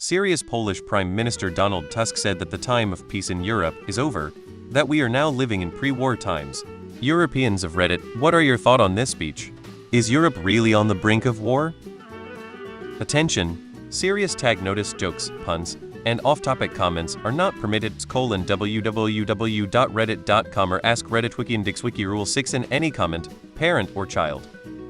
Serious Polish Prime Minister Donald Tusk said that the time of peace in Europe is over, that we are now living in pre-war times. Europeans of Reddit, what are your thoughts on this speech? Is Europe really on the brink of war? Attention! Serious tag notice, jokes, puns, and off-topic comments are not permitted. www.reddit.com or ask Reddit Wiki and Dixwiki Rule 6 in any comment, parent or child.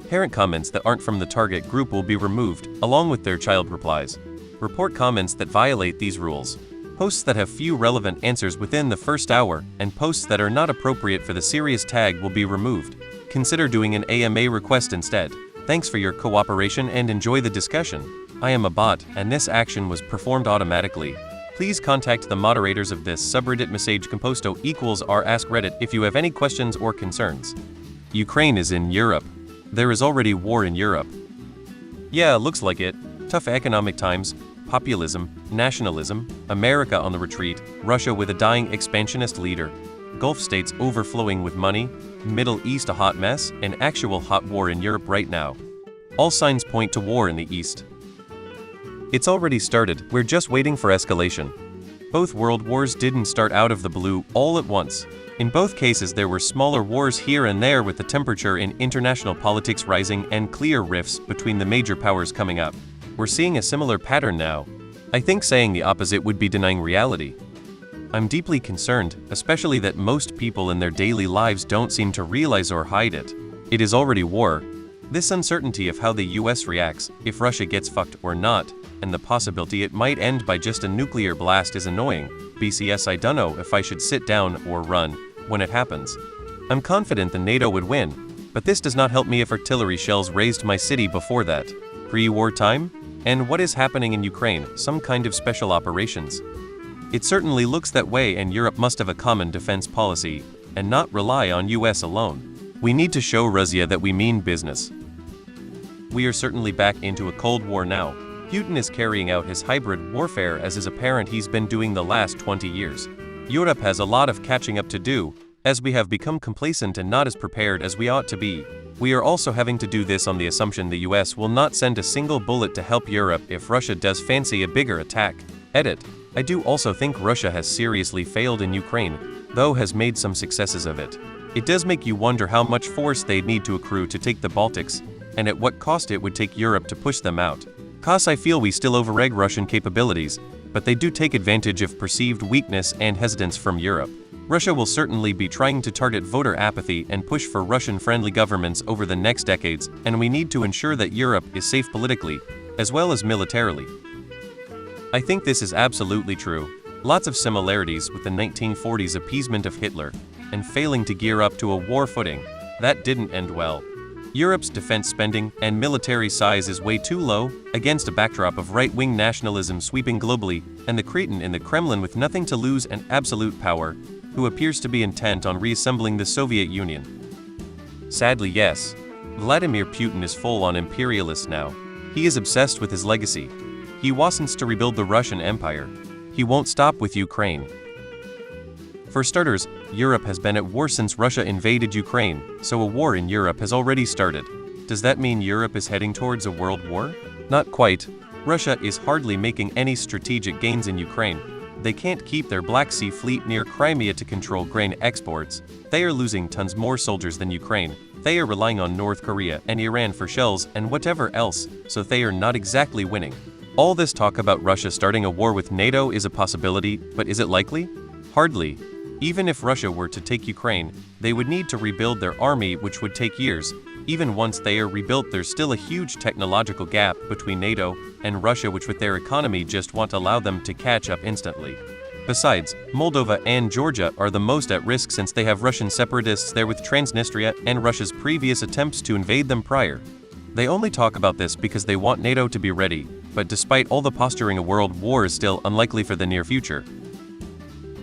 Parent comments that aren't from the target group will be removed, along with their child replies. Report comments that violate these rules. Posts that have few relevant answers within the first hour, and posts that are not appropriate for the serious tag will be removed. Consider doing an AMA request instead. Thanks for your cooperation and enjoy the discussion. I am a bot, and this action was performed automatically. Please contact the moderators of this subreddit message composto equals r ask Reddit if you have any questions or concerns. Ukraine is in Europe. There is already war in Europe. Yeah, looks like it. Tough economic times, populism, nationalism, America on the retreat, Russia with a dying expansionist leader, Gulf states overflowing with money, Middle East a hot mess, and actual hot war in Europe right now. All signs point to war in the East. It's already started, we're just waiting for escalation. Both world wars didn't start out of the blue all at once. In both cases there were smaller wars here and there with the temperature in international politics rising and clear rifts between the major powers coming up. We're seeing a similar pattern now. I think saying the opposite would be denying reality. I'm deeply concerned, especially that most people in their daily lives don't seem to realize or hide it. It is already war. This uncertainty of how the US reacts, if Russia gets fucked or not, and the possibility it might end by just a nuclear blast is annoying. BCS, I don't know if I should sit down or run when it happens. I'm confident the NATO would win, but this does not help me if artillery shells razed my city before that. Pre-war time? And what is happening in Ukraine? Some kind of special operations? It certainly looks that way, and Europe must have a common defense policy, and not rely on US alone. We need to show Russia that we mean business. We are certainly back into a Cold War now. Putin is carrying out his hybrid warfare as is apparent he's been doing the last 20 years. Europe has a lot of catching up to do, as we have become complacent and not as prepared as we ought to be. We are also having to do this on the assumption the US will not send a single bullet to help Europe if Russia does fancy a bigger attack. Edit. I do also think Russia has seriously failed in Ukraine, though has made some successes of it. It does make you wonder how much force they'd need to accrue to take the Baltics, and at what cost it would take Europe to push them out. Cause I feel we still overrate Russian capabilities, but they do take advantage of perceived weakness and hesitance from Europe. Russia will certainly be trying to target voter apathy and push for Russian-friendly governments over the next decades, and we need to ensure that Europe is safe politically, as well as militarily. I think this is absolutely true. Lots of similarities with the 1940s appeasement of Hitler, and failing to gear up to a war footing. That didn't end well. Europe's defense spending and military size is way too low, against a backdrop of right-wing nationalism sweeping globally, and the cretin in the Kremlin with nothing to lose and absolute power, who appears to be intent on reassembling the Soviet Union. Sadly, yes. Vladimir Putin is full-on imperialist now. He is obsessed with his legacy. He wants to rebuild the Russian Empire. He won't stop with Ukraine. For starters, Europe has been at war since Russia invaded Ukraine, so a war in Europe has already started. Does that mean Europe is heading towards a world war? Not quite. Russia is hardly making any strategic gains in Ukraine. They can't keep their Black Sea fleet near Crimea to control grain exports. They are losing tons more soldiers than Ukraine. They are relying on North Korea and Iran for shells and whatever else, so they are not exactly winning. All this talk about Russia starting a war with NATO is a possibility, but is it likely? Hardly. Even if Russia were to take Ukraine, they would need to rebuild their army, which would take years. Even once they are rebuilt, there's still a huge technological gap between NATO and Russia, which with their economy just won't allow them to catch up instantly. Besides, Moldova and Georgia are the most at risk since they have Russian separatists there with Transnistria and Russia's previous attempts to invade them prior. They only talk about this because they want NATO to be ready, but despite all the posturing, a world war is still unlikely for the near future.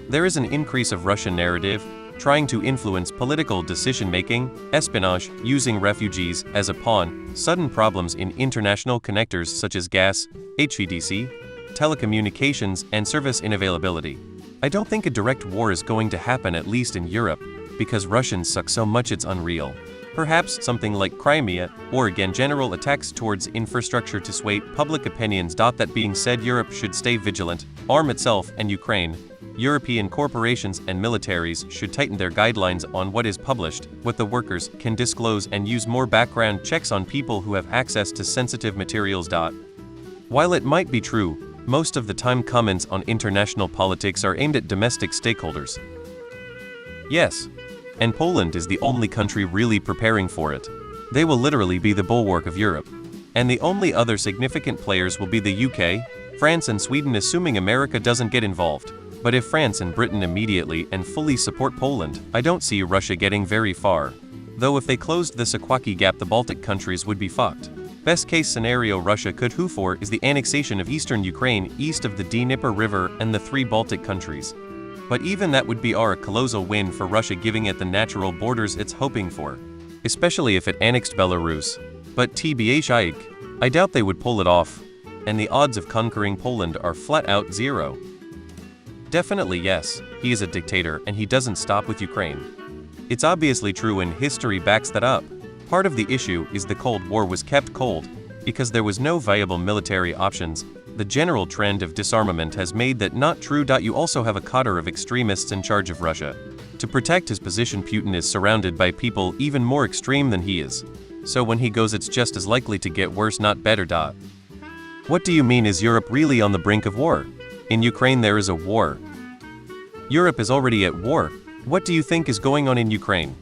There is an increase of Russian narrative, trying to influence political decision-making, espionage, using refugees as a pawn, sudden problems in international connectors such as gas, HVDC, telecommunications, and service unavailability. I don't think a direct war is going to happen, at least in Europe, because Russians suck so much it's unreal. Perhaps something like Crimea, or again general attacks towards infrastructure to sway public opinions. That being said, Europe should stay vigilant, arm itself, and Ukraine, European corporations and militaries should tighten their guidelines on what is published, what the workers can disclose, and use more background checks on people who have access to sensitive materials. While it might be true, most of the time comments on international politics are aimed at domestic stakeholders. Yes. And Poland is the only country really preparing for it. They will literally be the bulwark of Europe. And the only other significant players will be the UK, France and Sweden, assuming America doesn't get involved. But if France and Britain immediately and fully support Poland, I don't see Russia getting very far. Though if they closed the Suwałki Gap, the Baltic countries would be fucked. Best case scenario Russia could hope for is the annexation of eastern Ukraine east of the Dnieper River and the 3 Baltic countries. But even that would be a colossal win for Russia, giving it the natural borders it's hoping for, especially if it annexed Belarus. But TBH, I doubt they would pull it off, and the odds of conquering Poland are flat out 0. Definitely yes, he is a dictator and he doesn't stop with Ukraine. It's obviously true and history backs that up. Part of the issue is the Cold War was kept cold because there was no viable military options. The general trend of disarmament has made that not true. You also have a cadre of extremists in charge of Russia. To protect his position, Putin is surrounded by people even more extreme than he is. So when he goes, it's just as likely to get worse, not better. What do you mean, is Europe really on the brink of war? In Ukraine there is a war. Europe is already at war. What do you think is going on in Ukraine?